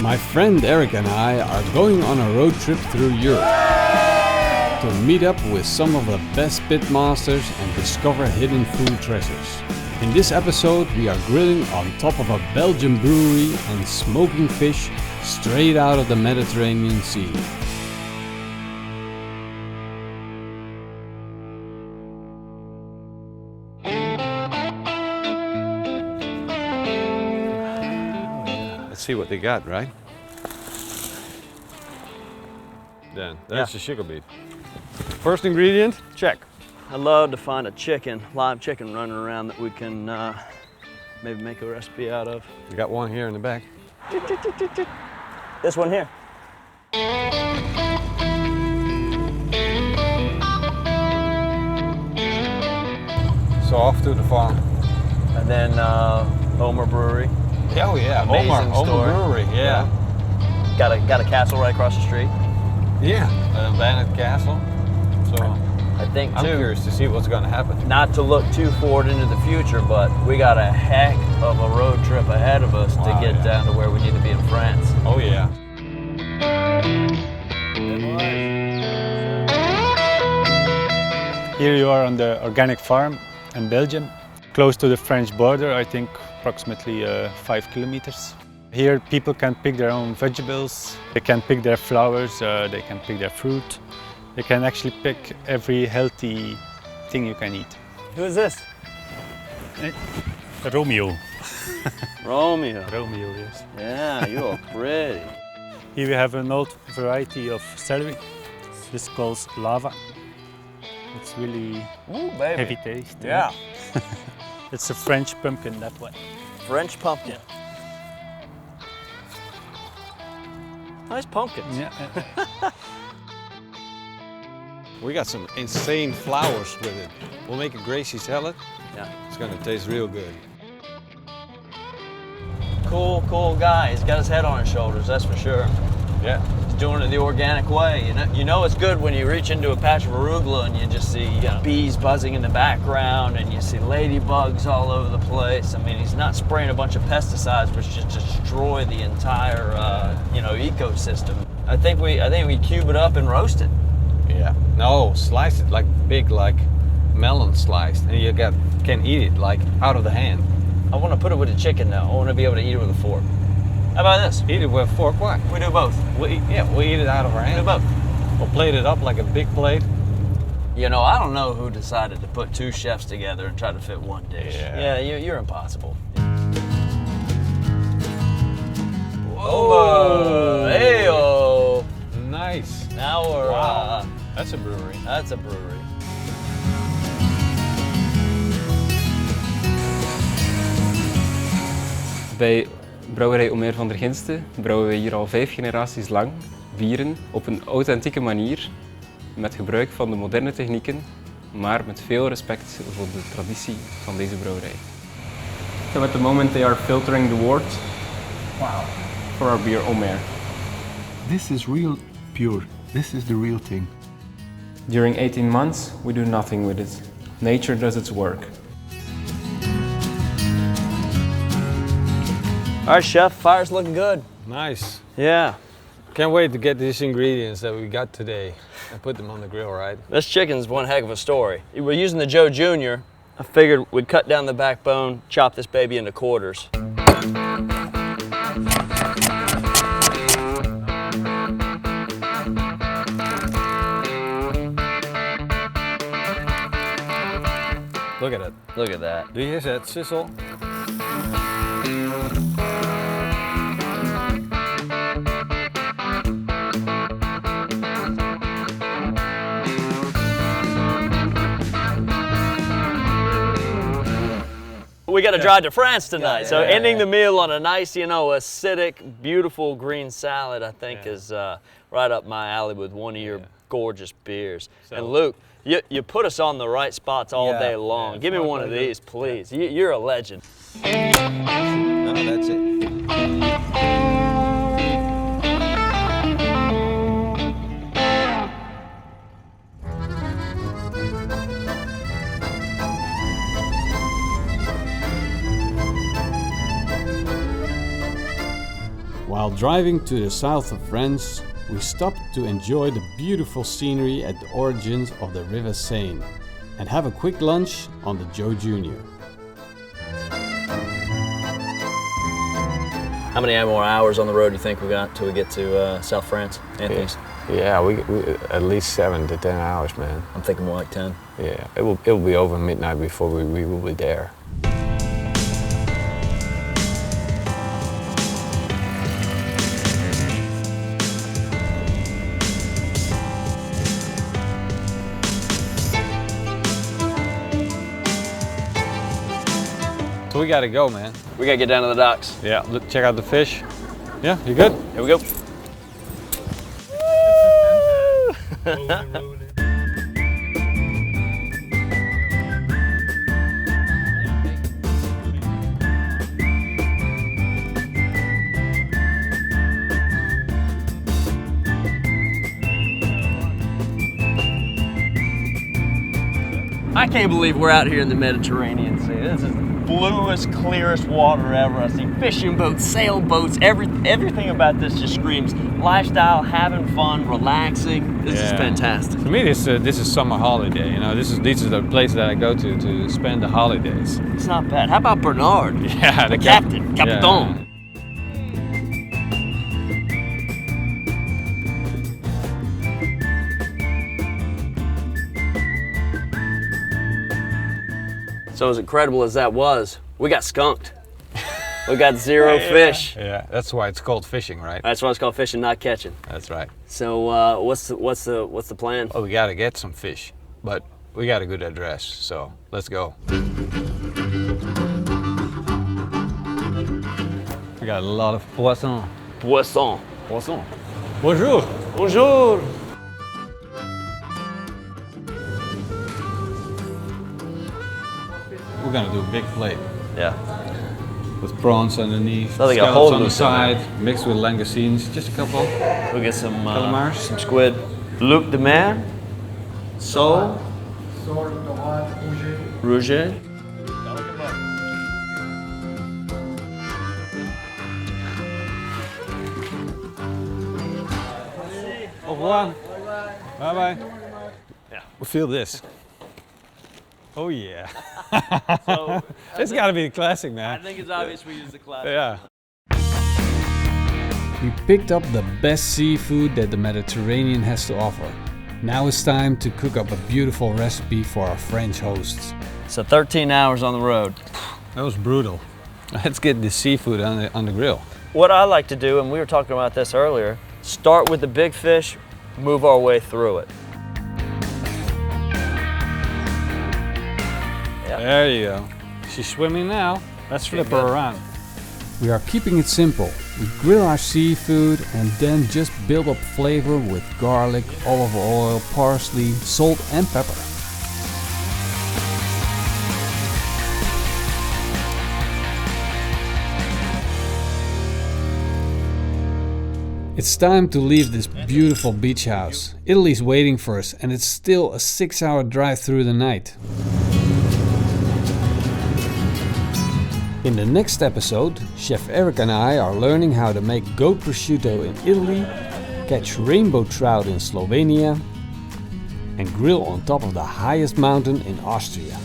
My friend Eric and I are going on a road trip through Europe to meet up with some of the best pitmasters and discover hidden food treasures. In this episode we are grilling on top of a Belgian brewery and smoking fish straight out of the Mediterranean Sea. Let's see what they got, right? Then there's the sugar beet. First ingredient, check. I'd love to find a chicken, live chicken running around that we can maybe make a recipe out of. We got one here in the back. This one here. So off to the farm. And then Omer Brewery. Oh yeah, Amazing Omer store. Brewery, yeah. Got a castle right across the street. Yeah, an abandoned castle. So I think I'm too, curious to see what's going to happen. not to look too forward into the future, but we got a heck of a road trip ahead of us to get down to where we need to be in France. Oh yeah. Here you are on the organic farm in Belgium, close to the French border, I think approximately 5 kilometers. Here people can pick their own vegetables, they can pick their flowers, they can pick their fruit. They can actually pick every healthy thing you can eat. Who is this? Romeo. Romeo. Romeo, yes. Yeah, you are pretty. Here we have an old variety of celery. This calls lava. It's really Ooh, baby. heavy taste. Yeah. It's a French pumpkin, that one. French pumpkin. Nice pumpkins. Yeah. We got some insane flowers with it. We'll make a Gracie salad. Yeah. It's going to taste real good. Cool guy. He's got his head on his shoulders, that's for sure. Yeah. He's doing it the organic way. You know it's good when you reach into a patch of arugula and you just see bees buzzing in the background and you see ladybugs all over the place. I mean, he's not spraying a bunch of pesticides which just destroy the entire ecosystem. I think we cube it up and roast it. Yeah. No, slice it like big, like melon sliced, and you can eat it like out of the hand. I want to put it with the chicken now. I want to be able to eat it with a fork. How about this? Eat it with a fork. Why? We do both. We'll eat it out of our We do hand. both. We'll plate it up like a big plate. You know, I don't know who decided to put two chefs together and try to fit one dish. Yeah. You're impossible. Whoa! Hey-o! Nice. Now we're, That's a brewery. That's a brewery. Bij brouwerij Omer van der Ginste brouwen we hier al 5 generaties lang bieren op een authentieke manier, met gebruik van de moderne technieken, maar met veel respect voor de traditie van deze brouwerij. So at the moment they are filtering the wort for our beer Omer. This is real pure. This is the real thing. During 18 months we do nothing with it. Nature does its work. All right, chef, fire's looking good. Nice. Yeah. Can't wait to get these ingredients that we got today and put them on the grill, right? This chicken's one heck of a story. We're using the Joe Jr. I figured we'd cut down the backbone, chop this baby into quarters. Look at it. Look at that. Do you hear that sizzle? We got to drive to France tonight, so ending the meal on a nice, acidic, beautiful green salad, I think is right up my alley with one of your gorgeous beers. So, and Luke, you put us on the right spots all day long. Give me one of these, please. You're a legend. No, that's it. While driving to the south of France, we stopped to enjoy the beautiful scenery at the origins of the River Seine and have a quick lunch on the Joe Jr. How many more hours on the road do you think we got till we get to South France, Anthony's? Yeah, we at least 7 to 10 hours, man. I'm thinking more like 10. Yeah, it will be over midnight before we will be there. So we gotta go, man. We gotta get down to the docks. Yeah, look, check out the fish. Yeah, you good? Here we go. I can't believe we're out here in the Mediterranean Sea. This is the bluest, clearest water ever. I see fishing boats, sailboats, everything about this just screams lifestyle, having fun, relaxing. This is fantastic. For me, this is summer holiday. You know, this is the place that I go to spend the holidays. It's not bad. How about Bernard? Yeah, the captain, Capitan. Yeah. So as incredible as that was, we got skunked. We got zero fish. Yeah, that's why it's called fishing, right? That's why it's called fishing, not catching. That's right. So what's the plan? Oh, we gotta get some fish, but we got a good address, so let's go. We got a lot of poisson. Poisson. Poisson. Bonjour. Bonjour. We're gonna do a big plate Yeah. with prawns underneath, Nothing got scallops hold on the of it. side, mixed with langoustines. Just a couple. We'll get some Calamars. some squid. Luc de mer. Sole. Rouget. Au revoir. Bye bye. Yeah. We feel this. Oh yeah. So It's gotta be a classic, I man. think it's obvious we use the class. Yeah. We picked up the best seafood that the Mediterranean has to offer. Now it's time to cook up a beautiful recipe for our French hosts. So 13 hours on the road. That was brutal. Let's get the seafood on the grill. What I like to do, and we were talking about this earlier, start with the big fish, move our way through it. Yeah. There you go. She's swimming now. Let's flip her good. around. We are keeping it simple. We grill our seafood and then just build up flavor with garlic, olive oil, parsley, salt and pepper. It's time to leave this beautiful beach house. Italy's waiting for us and it's still a 6-hour drive through the night. In the next episode, Chef Eric and I are learning how to make goat prosciutto in Italy, catch rainbow trout in Slovenia, and grill on top of the highest mountain in Austria.